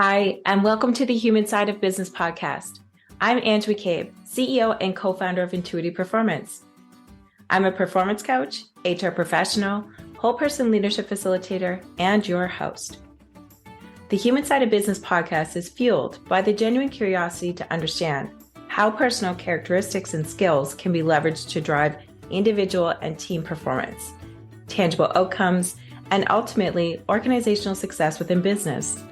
Hi, and welcome to the Human Side of Business podcast. I'm Ange McCabe, CEO and co-founder of Intuity Performance. I'm a performance coach, HR professional, whole person leadership facilitator, and your host. The Human Side of Business podcast is fueled by the genuine curiosity to understand how personal characteristics and skills can be leveraged to drive individual and team performance, tangible outcomes, and ultimately organizational success within business.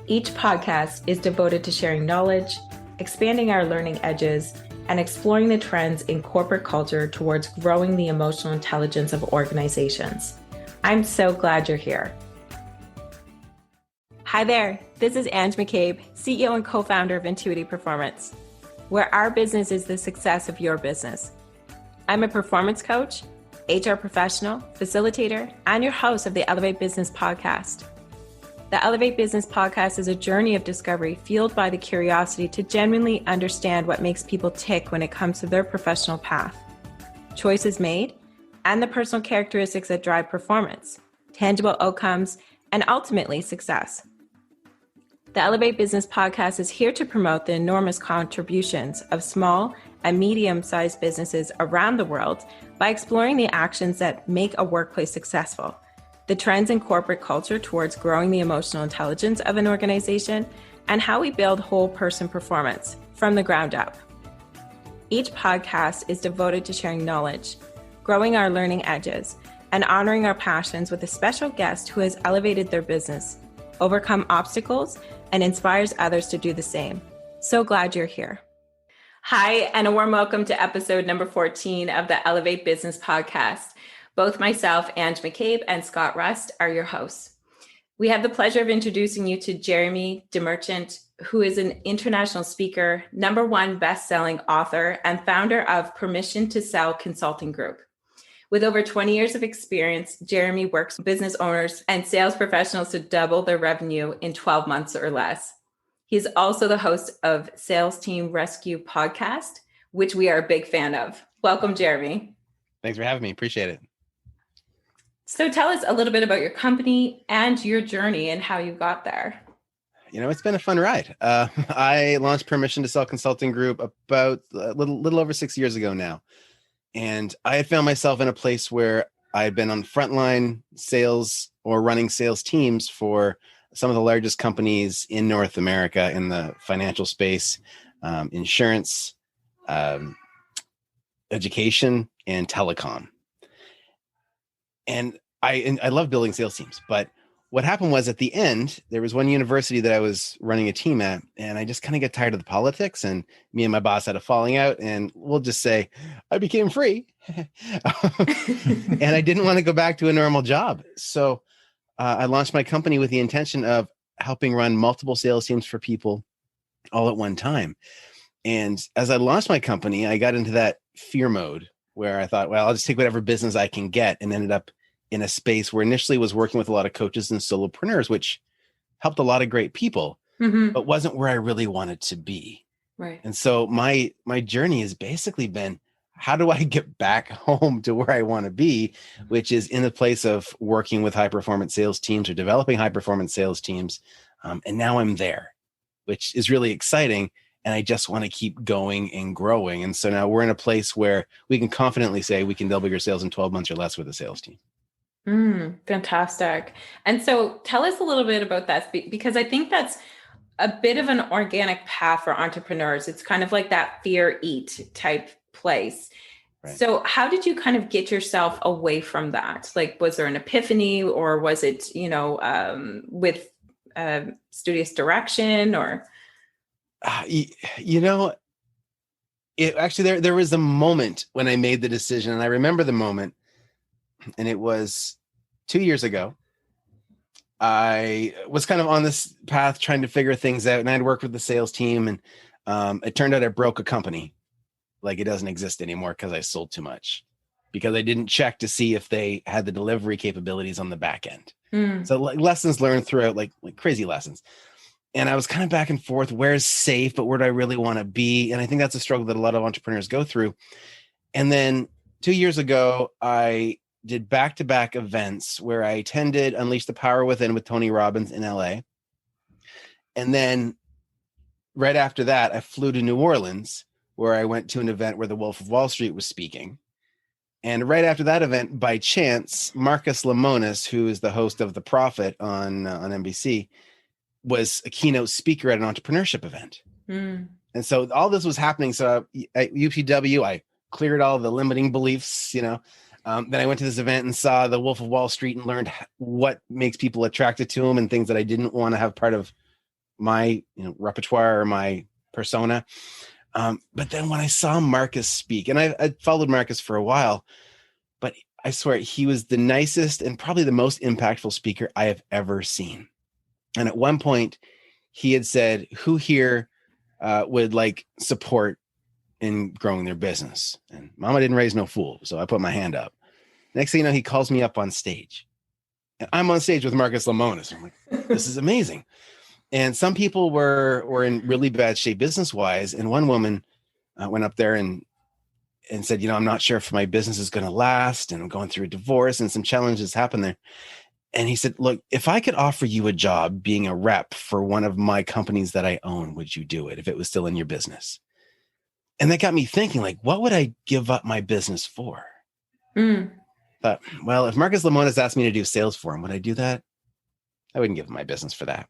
Each podcast is devoted to sharing knowledge, expanding our learning edges, and exploring the trends in corporate culture towards growing the emotional intelligence of organizations. I'm so glad you're here. Hi there, this is Ange McCabe, CEO and co-founder of Intuity Performance, where our business is the success of your business. I'm a performance coach, HR professional, facilitator, and your host of the Elevate Business podcast. The Elevate Business podcast is a journey of discovery fueled by the curiosity to genuinely understand what makes people tick when it comes to their professional path, choices made, and the personal characteristics that drive performance, tangible outcomes, and ultimately success. The Elevate Business podcast is here to promote the enormous contributions of small and medium-sized businesses around the world by exploring the actions that make a workplace successful, the trends in corporate culture towards growing the emotional intelligence of an organization, and how we build whole person performance from the ground up. Each podcast is devoted to sharing knowledge, growing our learning edges, and honoring our passions with a special guest who has elevated their business, overcome obstacles, and inspires others to do the same. So glad you're here. Hi, and a warm welcome to episode number 14 of the Elevate Business podcast. Both myself, Ange McCabe, and Scott Rust are your hosts. We have the pleasure of introducing you to Jeremy DeMerchant, who is an international speaker, #1 best-selling author, and founder of Permission to Sell Consulting Group. With over 20 years of experience, Jeremy works with business owners and sales professionals to double their revenue in 12 months or less. He's also the host of Sales Team Rescue podcast, which we are a big fan of. Welcome, Jeremy. Thanks for having me. Appreciate it. So tell us a little bit about your company and your journey and how you got there. It's been a fun ride. I launched Permission to Sell Consulting Group about a little over 6 years ago now. And I had found myself in a place where I had been on frontline sales or running sales teams for some of the largest companies in North America in the financial space, insurance, education, and telecom. And I love building sales teams, but what happened was at the end, there was one university that I was running a team at, and I just kind of got tired of the politics, and me and my boss had a falling out, and we'll just say I became free and I didn't want to go back to a normal job. So I launched my company with the intention of helping run multiple sales teams for people all at one time. And as I launched my company, I got into that fear mode where I thought, well, I'll just take whatever business I can get, and ended up in a space where initially was working with a lot of coaches and solopreneurs, which helped a lot of great people, but wasn't where I really wanted to be. Right. And so my journey has basically been, how do I get back home to where I want to be, which is in the place of working with high performance sales teams or developing high performance sales teams. And now I'm there, which is really exciting. And I just want to keep going and growing. And so now we're in a place where we can confidently say we can double your sales in 12 months or less with a sales team. Fantastic. And so tell us a little bit about that, because I think that's a bit of an organic path for entrepreneurs. It's kind of like that fear eat type place. Right. So how did you kind of get yourself away from that? Like, was there an epiphany, or was it, with studious direction, or? It actually, there was a moment when I made the decision, and I remember the moment, and it was 2 years ago. I was kind of on this path trying to figure things out, and I'd worked with the sales team, and it turned out I broke a company. Like, it doesn't exist anymore because I sold too much, because I didn't check to see if they had the delivery capabilities on the back end. So lessons learned throughout, like crazy lessons. And I was kind of back and forth, where's safe, but where do I really want to be? And I think that's a struggle that a lot of entrepreneurs go through. And then 2 years ago, I did back-to-back events where I attended Unleash the Power Within with Tony Robbins in LA. And then right after that, I flew to New Orleans, where I went to an event where the Wolf of Wall Street was speaking. And right after that event, by chance, Marcus Lemonis, who is the host of The Profit on NBC, was a keynote speaker at an entrepreneurship event. And so all this was happening. So at UPW, I cleared all the limiting beliefs, Then I went to this event and saw the Wolf of Wall Street and learned what makes people attracted to him and things that I didn't want to have part of my repertoire or my persona. But then when I saw Marcus speak, and I followed Marcus for a while, but I swear he was the nicest and probably the most impactful speaker I have ever seen. And at one point he had said, who here would like support in growing their business? And Mama didn't raise no fool. So I put my hand up. Next thing you know, he calls me up on stage. And I'm on stage with Marcus Lemonis. I'm like, this is amazing. And some people were in really bad shape business-wise. And one woman went up there and said, I'm not sure if my business is going to last, and I'm going through a divorce and some challenges happen there. And he said, look, if I could offer you a job being a rep for one of my companies that I own, would you do it if it was still in your business? And that got me thinking, like, what would I give up my business for? But, well, if Marcus Lemonis asked me to do sales for him, would I do that? I wouldn't give him my business for that.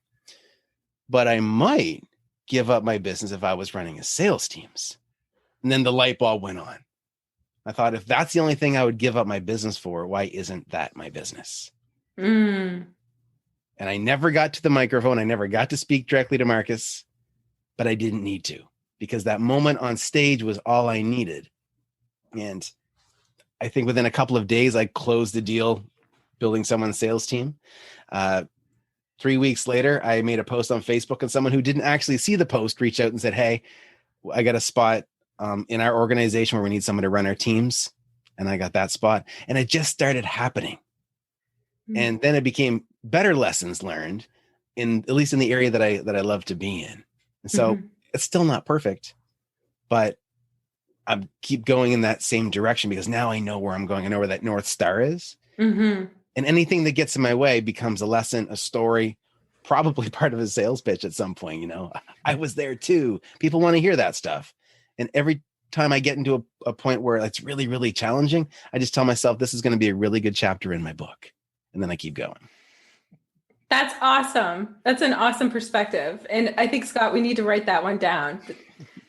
But I might give up my business if I was running a sales teams. And then the light bulb went on. I thought, if that's the only thing I would give up my business for, why isn't that my business? And I never got to the microphone. I never got to speak directly to Marcus, but I didn't need to, because that moment on stage was all I needed. And I think within a couple of days, I closed the deal building someone's sales team. 3 weeks later, I made a post on Facebook, and someone who didn't actually see the post reached out and said, hey, I got a spot in our organization where we need someone to run our teams. And I got that spot. And it just started happening. And then it became better lessons learned, at least in the area that I love to be in. And so it's still not perfect, but I keep going in that same direction, because now I know where I'm going. I know where that North Star is. And anything that gets in my way becomes a lesson, a story, probably part of a sales pitch at some point. I was there too. People want to hear that stuff. And every time I get into a point where it's really, really challenging, I just tell myself, this is going to be a really good chapter in my book. And then I keep going. That's awesome. That's an awesome perspective. And I think, Scott, we need to write that one down.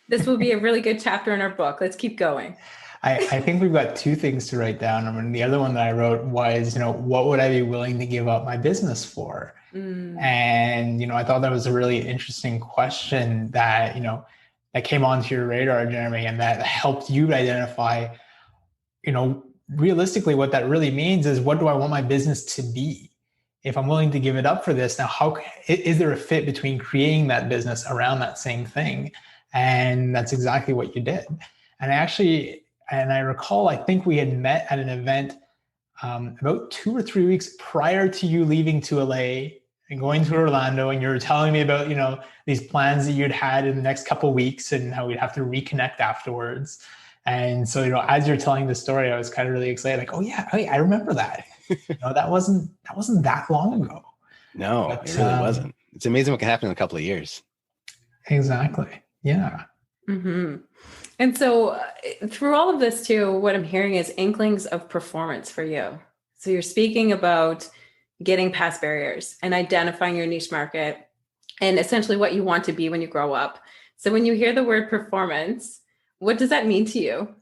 This will be a really good chapter in our book. Let's keep going. I think we've got two things to write down. I mean, the other one that I wrote was, what would I be willing to give up my business for? And, I thought that was a really interesting question that, that came onto your radar, Jeremy, and that helped you identify, realistically, what that really means is, what do I want my business to be? If I'm willing to give it up for this, now how is there a fit between creating that business around that same thing? And that's exactly what you did. And I recall, I think we had met at an event about 2 or 3 weeks prior to you leaving to LA and going to Orlando, and you were telling me about, these plans that you'd had in the next couple of weeks and how we'd have to reconnect afterwards. And so, as you're telling the story, I was kind of really excited, like, oh yeah, I remember that. That wasn't that long ago. No, but, it really wasn't. It's amazing what can happen in a couple of years. Exactly. Yeah. And so through all of this too, what I'm hearing is inklings of performance for you. So you're speaking about getting past barriers and identifying your niche market and essentially what you want to be when you grow up. So when you hear the word performance, what does that mean to you?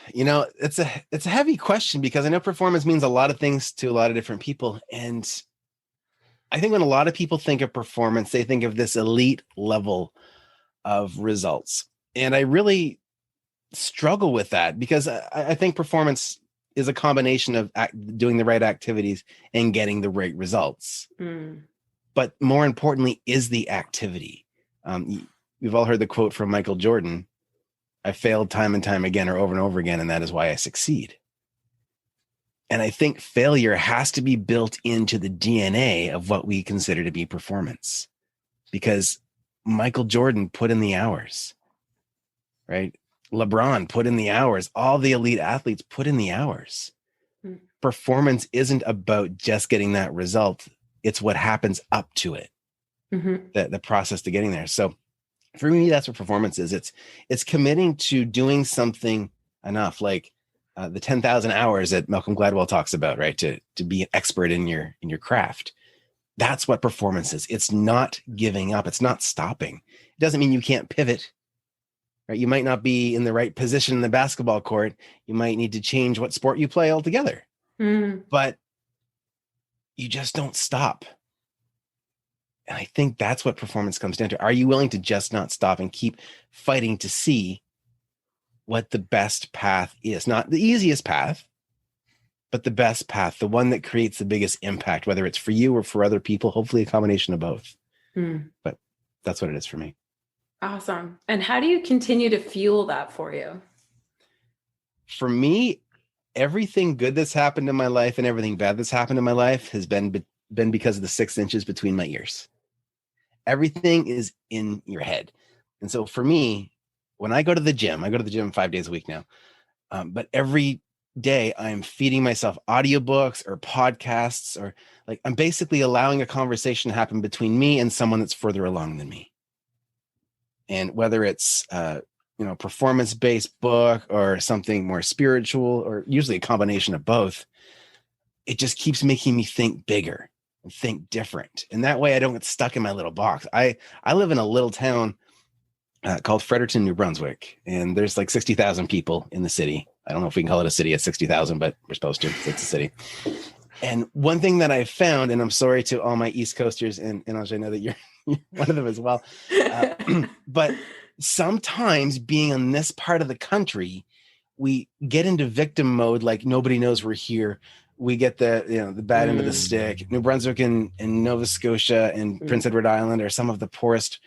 It's a heavy question, because I know performance means a lot of things to a lot of different people. And I think when a lot of people think of performance, they think of this elite level of results. And I really struggle with that, because I think performance is a combination of doing the right activities and getting the right results. But more importantly is the activity. We've all heard the quote from Michael Jordan, I failed time and time again, or over and over again, and that is why I succeed. And I think failure has to be built into the DNA of what we consider to be performance, because Michael Jordan put in the hours, right? LeBron put in the hours. All the elite athletes put in the hours. Performance isn't about just getting that result. It's what happens up to it. the process to getting there. So for me, that's what performance is. It's committing to doing something enough, like the 10,000 hours that Malcolm Gladwell talks about, right? To be an expert in your craft. That's what performance is. It's not giving up. It's not stopping. It doesn't mean you can't pivot, right? You might not be in the right position in the basketball court. You might need to change what sport you play altogether, but you just don't stop. And I think that's what performance comes down to. Are you willing to just not stop and keep fighting to see what the best path is? Not the easiest path, but the best path, the one that creates the biggest impact, whether it's for you or for other people, hopefully a combination of both. But that's what it is for me. Awesome. And how do you continue to fuel that for you? For me, everything good that's happened in my life and everything bad that's happened in my life has been because of the 6 inches between my ears. Everything is in your head. And so for me, when I go to the gym 5 days a week now. But every day I'm feeding myself audiobooks or podcasts, or like I'm basically allowing a conversation to happen between me and someone that's further along than me. And whether it's performance-based book or something more spiritual, or usually a combination of both, it just keeps making me think bigger and think different. And that way I don't get stuck in my little box. I live in a little town called Fredericton, New Brunswick, and there's like 60,000 people in the city. I don't know if we can call it a city at 60,000, but we're supposed to. It's a city. And one thing that I've found, and I'm sorry to all my East Coasters, and I know that you're one of them as well, but sometimes being on this part of the country, we get into victim mode, like nobody knows we're here. We get the bad end of the stick. New Brunswick and Nova Scotia and Prince Edward Island are some of the poorest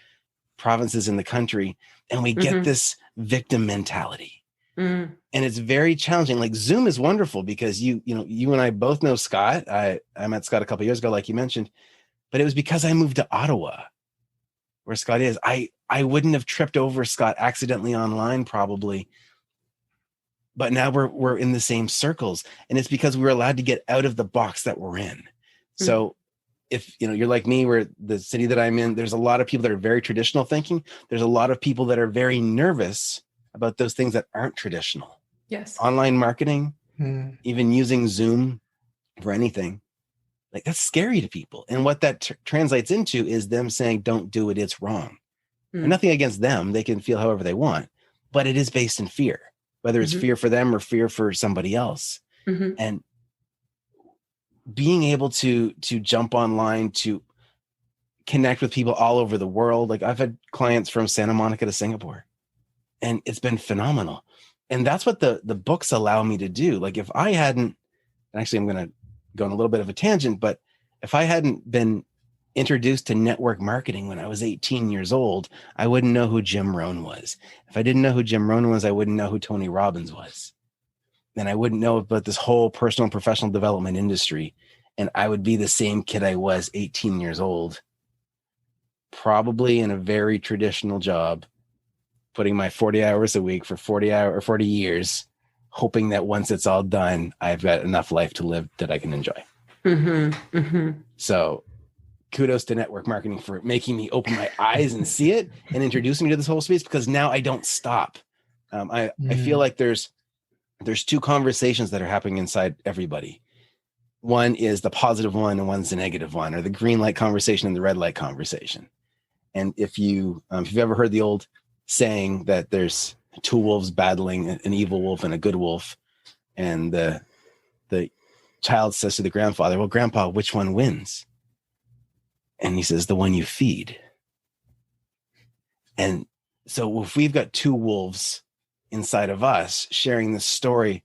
provinces in the country, and we get this victim mentality. And it's very challenging. Like Zoom is wonderful because you and I both know Scott. I met Scott a couple of years ago, like you mentioned, but it was because I moved to Ottawa, where Scott is. I wouldn't have tripped over Scott accidentally online probably, but now we're in the same circles, and it's because we were allowed to get out of the box that we're in. So if you're like me, where the city that I'm in, there's a lot of people that are very traditional thinking. There's a lot of people that are very nervous about those things that aren't traditional. Yes. Online marketing, even using Zoom for anything, like that's scary to people. And what that translates into is them saying, don't do it, it's wrong. And nothing against them. They can feel however they want, but it is based in fear, whether it's fear for them or fear for somebody else. And being able to jump online, to connect with people all over the world. Like I've had clients from Santa Monica to Singapore, and it's been phenomenal. And that's what the books allow me to do. Like if I hadn't, actually I'm going to go on a little bit of a tangent, but if I hadn't been introduced to network marketing when I was 18 years old, I wouldn't know who Jim Rohn was. If I didn't know who Jim Rohn was, I wouldn't know who Tony Robbins was. Then I wouldn't know about this whole personal and professional development industry. And I would be the same kid I was 18 years old, probably in a very traditional job, putting my 40 hours a week for 40 years, hoping that once it's all done, I've got enough life to live that I can enjoy. So kudos to network marketing for making me open my eyes and see it and introducing me to this whole space, because now I don't stop. I feel like there's two conversations that are happening inside everybody. One is the positive one and one's the negative one, or the green light conversation and the red light conversation. And if you've ever heard the old saying that there's two wolves battling, an evil wolf and a good wolf, and the child says to the grandfather, well, Grandpa, which one wins? And he says, the one you feed. And so if we've got two wolves inside of us sharing the story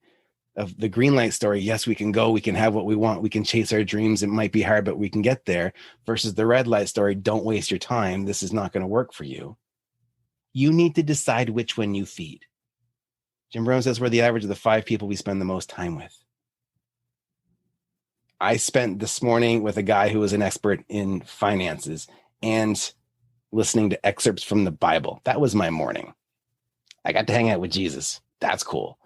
of the green light story, yes, we can go, we can have what we want, we can chase our dreams, it might be hard, but we can get there, versus the red light story, don't waste your time, this is not going to work for you. You need to decide which one you feed. Jim Rohn says we're the average of the 5 people we spend the most time with. I spent this morning with a guy who was an expert in finances and listening to excerpts from the Bible. That was my morning. I got to hang out with Jesus. That's cool.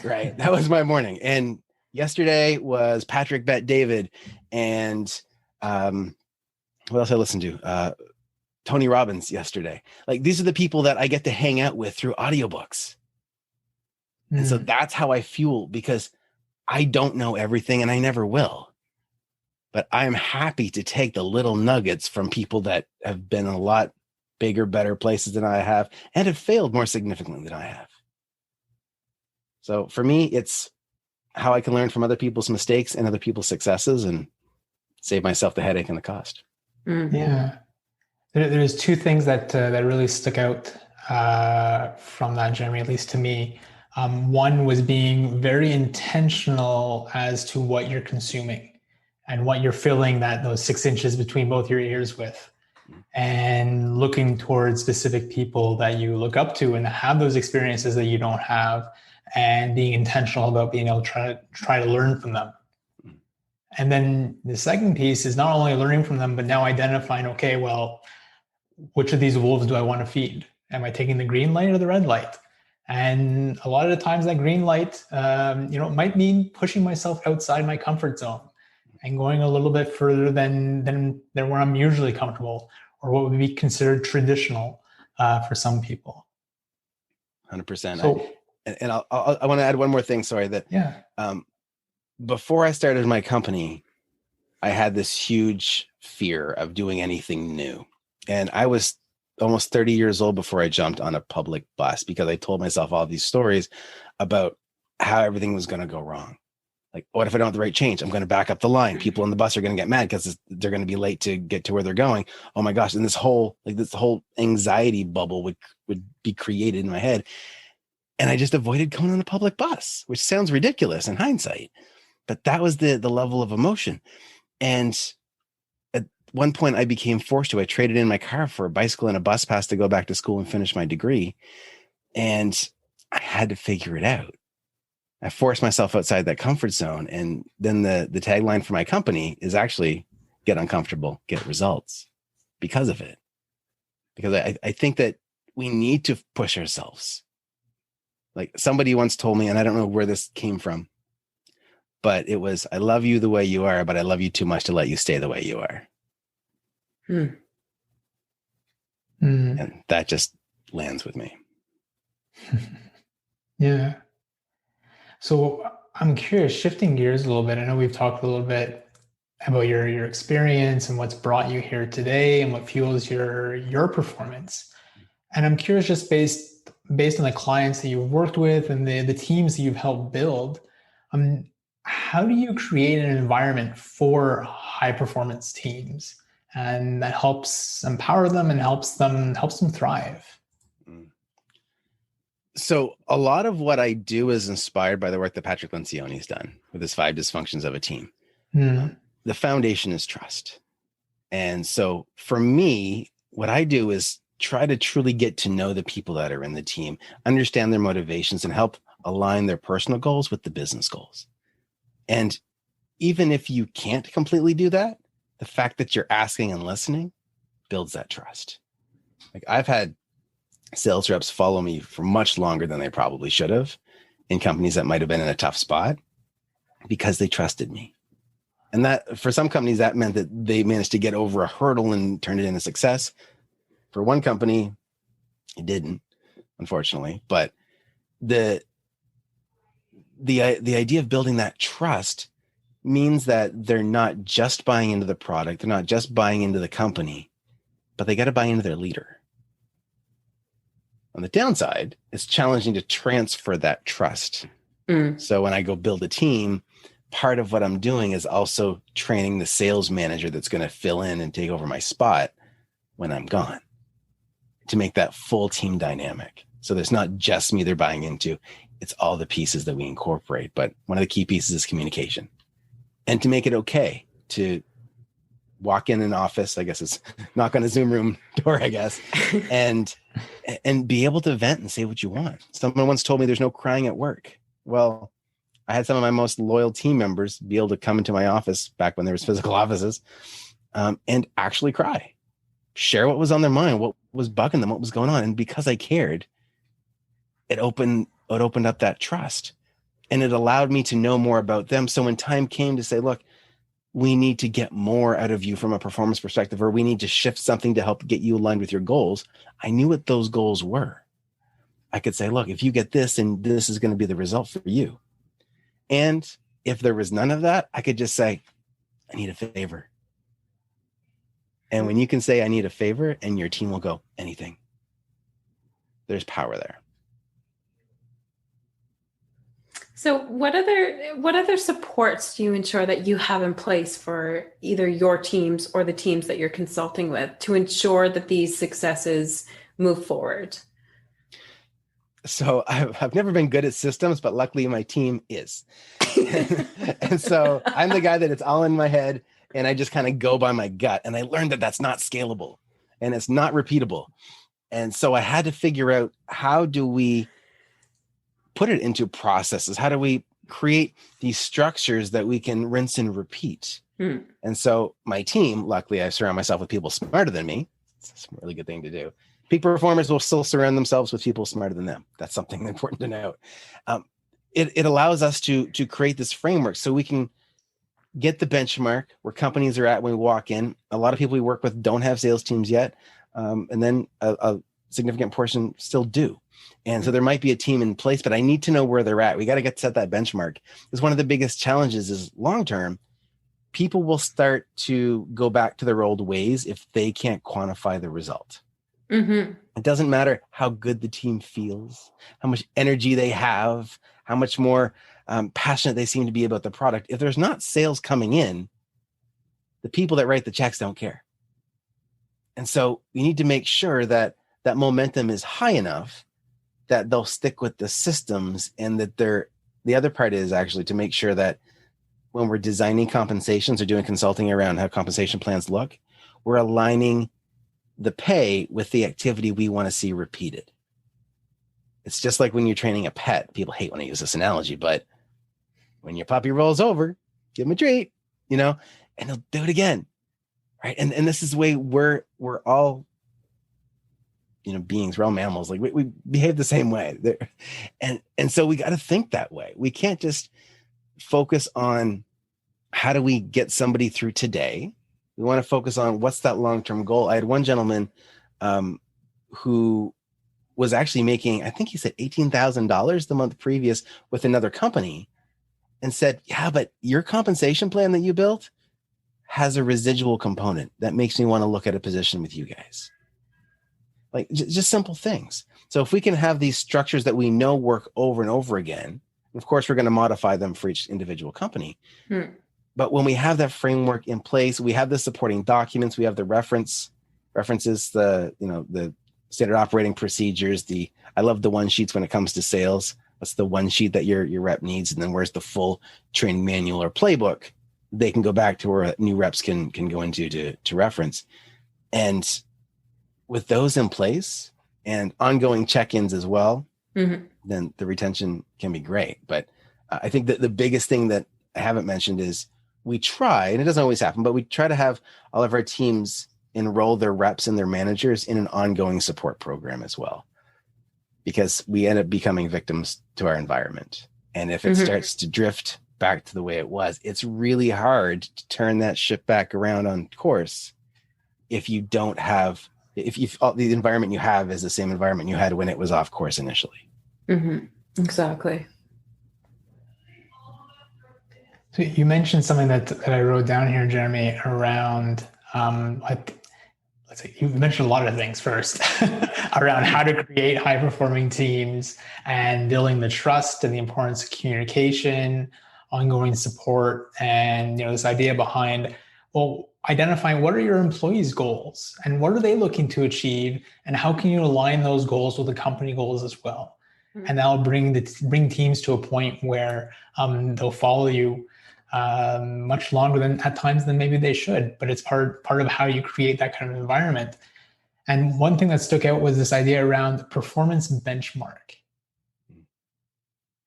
Right. That was my morning. And yesterday was Patrick Bet David. And what else I listened to? Tony Robbins yesterday. Like, these are the people that I get to hang out with through audiobooks. And so that's how I fuel, because I don't know everything and I never will. But I'm happy to take the little nuggets from people that have been in a lot bigger, better places than I have and have failed more significantly than I have. So for me, it's how I can learn from other people's mistakes and other people's successes and save myself the headache and the cost. Mm-hmm. Yeah. There's two things that really stuck out from that, Jeremy, at least to me. One was being very intentional as to what you're consuming and what you're filling those 6 inches between both your ears with, and looking towards specific people that you look up to and have those experiences that you don't have, and being intentional about being able to try to learn from them. And then the second piece is not only learning from them, but now identifying, okay, well, which of these wolves do I want to feed? Am I taking the green light or the red light? And a lot of the times that green light, might mean pushing myself outside my comfort zone and going a little bit further than where I'm usually comfortable, or what would be considered traditional for some people. 100%. So, I want to add one more thing. Sorry, before I started my company, I had this huge fear of doing anything new. And I was almost 30 years old before I jumped on a public bus, because I told myself all these stories about how everything was going to go wrong. Like, what if I don't have the right change? I'm going to back up the line. People on the bus are going to get mad because they're going to be late to get to where they're going. Oh my gosh. And this whole anxiety bubble would be created in my head. And I just avoided going on a public bus, which sounds ridiculous in hindsight, but that was the level of emotion. And at one point I became forced to, I traded in my car for a bicycle and a bus pass to go back to school and finish my degree. And I had to figure it out. I forced myself outside that comfort zone. And then the tagline for my company is actually get uncomfortable, get results, because of it. Because I think that we need to push ourselves. Like, somebody once told me, and I don't know where this came from, but it was, I love you the way you are, but I love you too much to let you stay the way you are. And that just lands with me. Yeah. So I'm curious, shifting gears a little bit. I know we've talked a little bit about your experience and what's brought you here today and what fuels your performance. And I'm curious, just based on the clients that you've worked with and the teams that you've helped build, how do you create an environment for high performance teams, and that helps empower them and helps them thrive? So a lot of what I do is inspired by the work that Patrick Lencioni's done with his 5 dysfunctions of a team. The foundation is trust. And so for me, what I do is try to truly get to know the people that are in the team, understand their motivations, and help align their personal goals with the business goals. And even if you can't completely do that, the fact that you're asking and listening builds that trust. Like, I've had sales reps follow me for much longer than they probably should have in companies that might have been in a tough spot, because they trusted me. And that, for some companies, that meant that they managed to get over a hurdle and turned it into success. For one company, it didn't, unfortunately. But the idea of building that trust means that they're not just buying into the product, they're not just buying into the company, but they got to buy into their leader. On the downside, it's challenging to transfer that trust. So when I go build a team, part of what I'm doing is also training the sales manager that's going to fill in and take over my spot when I'm gone, to make that full team dynamic. So there's not just me they're buying into, it's all the pieces that we incorporate. But one of the key pieces is communication, and to make it okay to walk in an office, I guess it's knock on a Zoom room door, I guess, and be able to vent and say what you want. Someone once told me there's no crying at work. Well, I had some of my most loyal team members be able to come into my office back when there was physical offices, and actually cry, share what was on their mind, what was bugging them, what was going on. And because I cared, it opened up that trust, and it allowed me to know more about them. So when time came to say, look, we need to get more out of you from a performance perspective, or we need to shift something to help get you aligned with your goals, I knew what those goals were. I could say, look, if you get this, and this is going to be the result for you. And if there was none of that, I could just say, I need a favor. And when you can say, I need a favor, and your team will go, anything. There's power there. So what other supports do you ensure that you have in place for either your teams or the teams that you're consulting with to ensure that these successes move forward? So I've never been good at systems, but luckily my team is. And so I'm the guy that it's all in my head, and I just kind of go by my gut. And I learned that that's not scalable and it's not repeatable. And so I had to figure out, how do we put it into processes? How do we create these structures that we can rinse and repeat? And so my team, luckily I surround myself with people smarter than me. It's a really good thing to do. Peak performers will still surround themselves with people smarter than them. That's something important to note. It allows us to create this framework so we can get the benchmark where companies are at when we walk in. A lot of people we work with don't have sales teams yet. And then a significant portion still do. And so there might be a team in place, but I need to know where they're at. We got to set that benchmark. Because one of the biggest challenges is long-term, people will start to go back to their old ways if they can't quantify the result. Mm-hmm. It doesn't matter how good the team feels, how much energy they have, how much more passionate they seem to be about the product. If there's not sales coming in, the people that write the checks don't care. And so we need to make sure that that momentum is high enough that they'll stick with the systems, and that the other part is actually to make sure that when we're designing compensations or doing consulting around how compensation plans look, we're aligning the pay with the activity we want to see repeated. It's just like when you're training a pet. People hate when I use this analogy, but when your puppy rolls over, give him a treat, and he'll do it again. Right. And this is the way we're all, beings, we're all mammals. Like we behave the same way. And so we got to think that way. We can't just focus on how do we get somebody through today. We want to focus on what's that long-term goal. I had one gentleman who was actually making, I think he said $18,000 the month previous with another company, and said, yeah, but your compensation plan that you built has a residual component that makes me want to look at a position with you guys. Like just simple things. So if we can have these structures that we know work over and over again, of course, we're going to modify them for each individual company. But when we have that framework in place, we have the supporting documents, we have the references, the standard operating procedures. I love the one sheets when it comes to sales. That's the one sheet that your rep needs. And then where's the full training manual or playbook they can go back to, where new reps can go into to reference. And with those in place and ongoing check-ins as well, then the retention can be great. But I think that the biggest thing that I haven't mentioned is we try, and it doesn't always happen, but we try to have all of our teams enroll their reps and their managers in an ongoing support program as well, because we end up becoming victims to our environment. And if it starts to drift back to the way it was, it's really hard to turn that ship back around on course if you don't have, if the environment you have is the same environment you had when it was off course initially. Exactly. So you mentioned something that I wrote down here, Jeremy, around let's say you mentioned a lot of things first around how to create high performing teams and building the trust and the importance of communication, ongoing support, and this idea behind, identifying what are your employees' goals and what are they looking to achieve, and how can you align those goals with the company goals as well. And that'll bring teams to a point where they'll follow you much longer at times than maybe they should, but it's part of how you create that kind of environment. And one thing that stuck out was this idea around performance benchmark.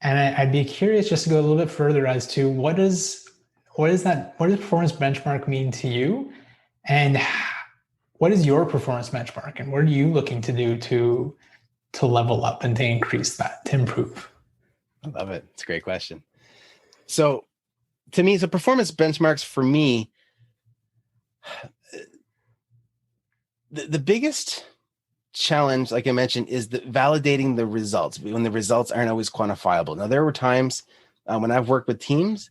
And I'd be curious just to go a little bit further as to what does performance benchmark mean to you, and what is your performance benchmark, and what are you looking to do to level up and to increase that, to improve? I love it. It's a great question. So to me, so performance benchmarks for me, the biggest challenge, like I mentioned, is validating the results when the results aren't always quantifiable. Now, there were times when I've worked with teams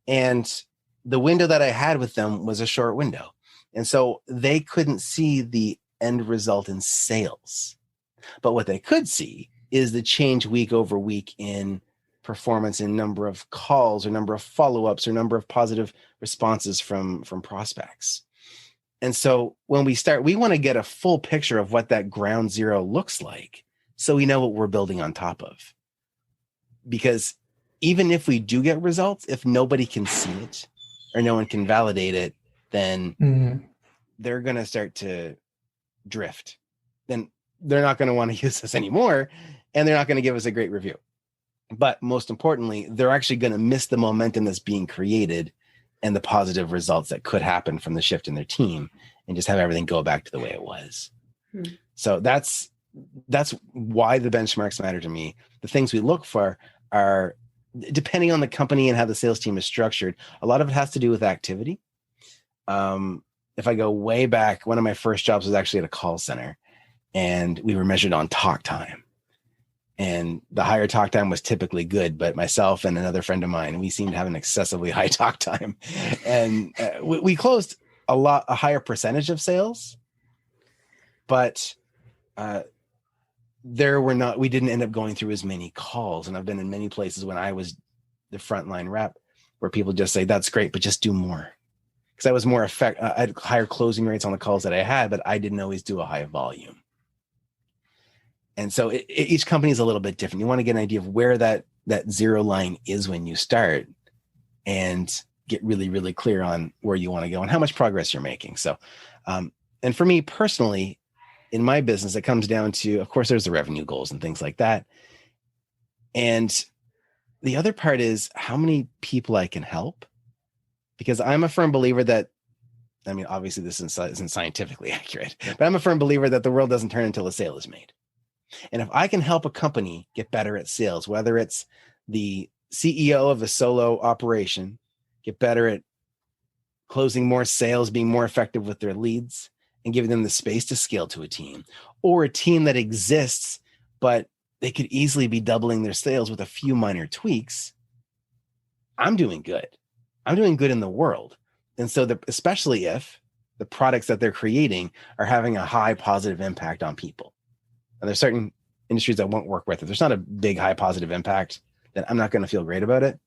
and the window that I had with them was a short window. And so they couldn't see the end result in sales. But what they could see is the change week over week in performance, in number of calls or number of follow-ups or number of positive responses from prospects. And so when we want to get a full picture of what that ground zero looks like so we know what we're building on top of. Because even if we do get results, if nobody can see it or no one can validate it, then they're going to start to drift. Then they're not going to want to use us anymore, and they're not going to give us a great review. But most importantly, they're actually going to miss the momentum that's being created and the positive results that could happen from the shift in their team, and just have everything go back to the way it was. So that's why the benchmarks matter to me. The things we look for are, depending on the company and how the sales team is structured, a lot of it has to do with activity. If I go way back, one of my first jobs was actually at a call center, and we were measured on talk time. And the higher talk time was typically good, but myself and another friend of mine, we seemed to have an excessively high talk time. And we closed a higher percentage of sales, but we didn't end up going through as many calls. And I've been in many places when I was the frontline rep where people just say, that's great, but just do more. Because I was more I had higher closing rates on the calls that I had, but I didn't always do a high volume. And so each company is a little bit different. You want to get an idea of where that zero line is when you start, and get really, really clear on where you want to go and how much progress you're making. So, and for me personally, in my business, it comes down to, of course, there's the revenue goals and things like that. And the other part is how many people I can help, because I'm a firm believer that, I mean, obviously this isn't scientifically accurate, but I'm a firm believer that the world doesn't turn until a sale is made. And if I can help a company get better at sales, whether it's the CEO of a solo operation, get better at closing more sales, being more effective with their leads, and giving them the space to scale to a team, or a team that exists, but they could easily be doubling their sales with a few minor tweaks, I'm doing good. I'm doing good in the world. And so especially if the products that they're creating are having a high positive impact on people. And there's certain industries I won't work with. If there's not a big, high positive impact, then I'm not going to feel great about it.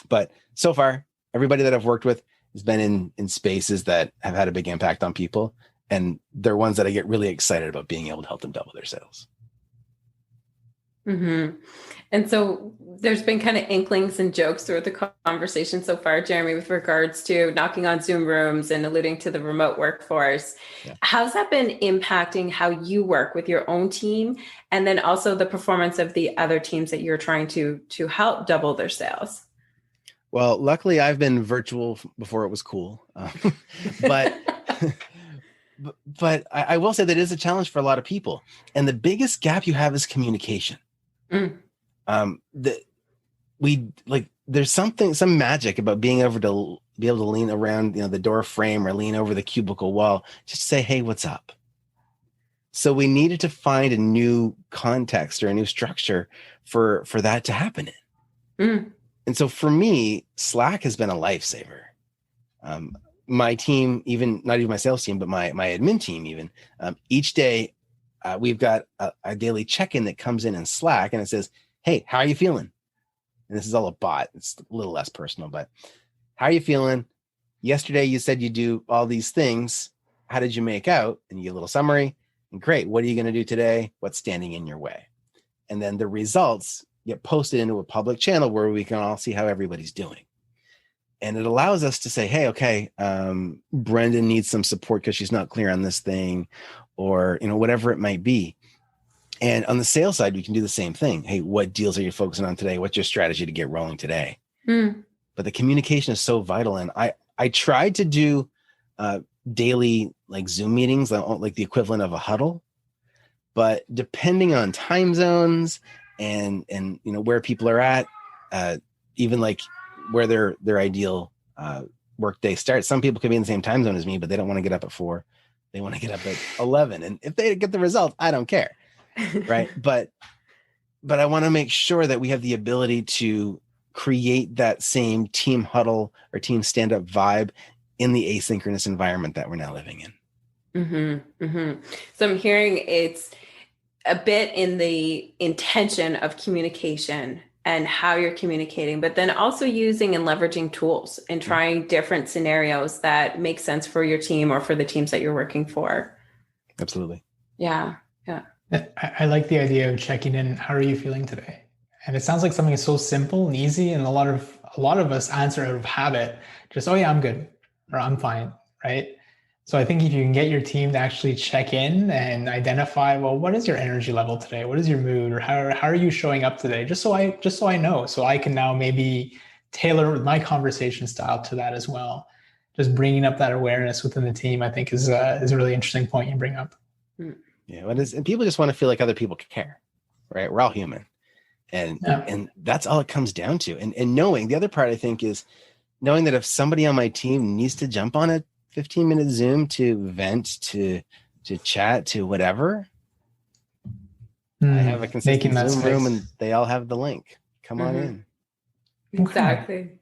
But so far, everybody that I've worked with has been in spaces that have had a big impact on people. And they're ones that I get really excited about being able to help them double their sales. Mm-hmm. And so there's been kind of inklings and jokes throughout the conversation so far, Jeremy, with regards to knocking on Zoom rooms and alluding to the remote workforce. Yeah. How's that been impacting how you work with your own team, and then also the performance of the other teams that you're trying to help double their sales? Well, luckily I've been virtual before it was cool, but but I will say that it is a challenge for a lot of people. And the biggest gap you have is communication. There's some magic about being able to lean around, the door frame or lean over the cubicle wall, just to say, hey, what's up? So we needed to find a new context or a new structure for that to happen in. And so for me, Slack has been a lifesaver. My team, not even my sales team, but my admin team, even each day, we've got a daily check-in that comes in Slack, and it says, hey, how are you feeling? And this is all a bot. It's a little less personal, but how are you feeling? Yesterday, you said you do all these things. How did you make out? And you get a little summary. And great. What are you going to do today? What's standing in your way? And then the results get posted into a public channel where we can all see how everybody's doing. And it allows us to say, hey, okay, Brendan needs some support because she's not clear on this thing, or, whatever it might be. And on the sales side, we can do the same thing. Hey, what deals are you focusing on today? What's your strategy to get rolling today? But the communication is so vital. And I tried to do daily Zoom meetings, like the equivalent of a huddle, but depending on time zones and where people are at, even where their ideal work day starts. Some people could be in the same time zone as me, but they don't want to get up at 4. They want to get up at 11. And if they get the result, I don't care. Right. But I want to make sure that we have the ability to create that same team huddle or team stand-up vibe in the asynchronous environment that we're now living in. Mm-hmm, mm-hmm. So I'm hearing it's a bit in the intention of communication and how you're communicating, but then also using and leveraging tools and trying different scenarios that make sense for your team or for the teams that you're working for. Absolutely. Yeah. Yeah. I like the idea of checking in. How are you feeling today? And it sounds like something is so simple and easy. And a lot of us answer out of habit, just, oh yeah, I'm good, or I'm fine. Right. So I think if you can get your team to actually check in and identify, well, what is your energy level today? What is your mood? Or how are you showing up today? Just so I know, so I can now maybe tailor my conversation style to that as well. Just bringing up that awareness within the team, I think is a really interesting point you bring up. Yeah. And people just want to feel like other people care, right? We're all human. And that's all it comes down to. And knowing, the other part I think is knowing that if somebody on my team needs to jump on a 15-minute Zoom to vent, to chat, to whatever, I have a consistent Zoom room and they all have the link. Come on in. Exactly. Okay.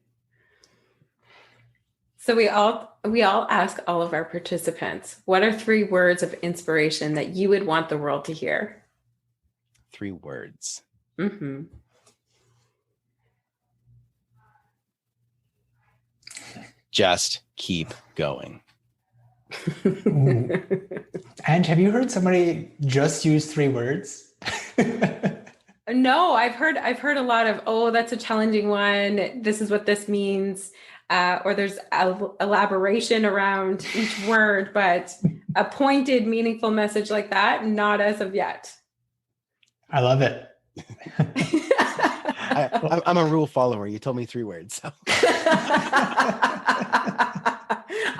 So we all ask all of our participants, what are 3 words of inspiration that you would want the world to hear? 3 words. Mm-hmm. Just keep going. And have you heard somebody just use 3 words? No, I've heard a lot of, oh, that's a challenging one. This is what this means. Or there's elaboration around each word, but a pointed, meaningful message like that, not as of yet. I love it. I'm a rule follower. You told me 3 words. So.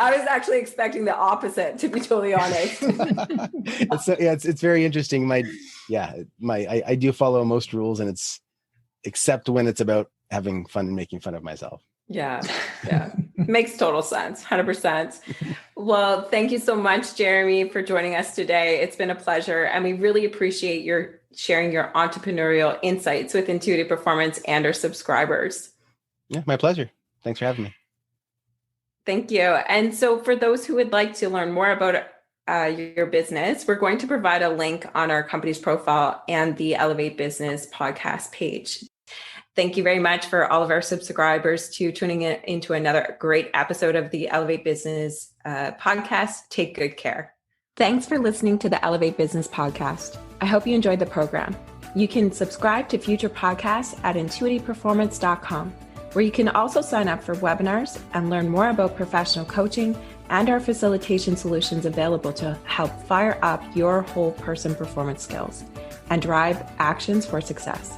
I was actually expecting the opposite, to be totally honest. It's very interesting. I do follow most rules, and it's except when it's about having fun and making fun of myself. Yeah. Makes total sense. 100%. Well, thank you so much, Jeremy, for joining us today. It's been a pleasure. And we really appreciate your sharing your entrepreneurial insights with Intuitive Performance and our subscribers. Yeah, my pleasure. Thanks for having me. Thank you. And so for those who would like to learn more about your business, we're going to provide a link on our company's profile and the Elevate Business podcast page. Thank you very much for all of our subscribers to tuning in into another great episode of the Elevate Business podcast. Take good care. Thanks for listening to the Elevate Business podcast. I hope you enjoyed the program. You can subscribe to future podcasts at intuitiveperformance.com, where you can also sign up for webinars and learn more about professional coaching and our facilitation solutions available to help fire up your whole person performance skills and drive actions for success.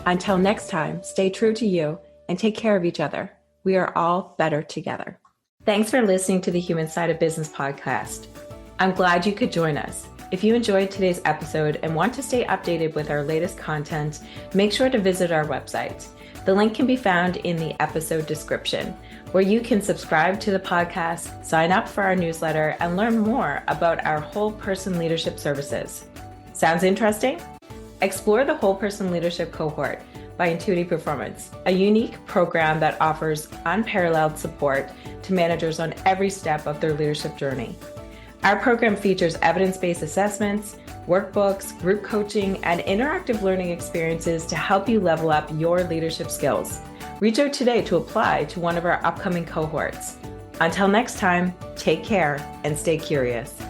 Until next time, stay true to you and take care of each other. We are all better together. Thanks for listening to the Human Side of Business podcast. I'm glad you could join us. If you enjoyed today's episode and want to stay updated with our latest content, make sure to visit our website. The link can be found in the episode description, where you can subscribe to the podcast, sign up for our newsletter, and learn more about our whole person leadership services. Sounds interesting? Explore the Whole Person Leadership Cohort by Intuitive Performance, a unique program that offers unparalleled support to managers on every step of their leadership journey. Our program features evidence-based assessments, workbooks, group coaching, and interactive learning experiences to help you level up your leadership skills. Reach out today to apply to one of our upcoming cohorts. Until next time, take care and stay curious.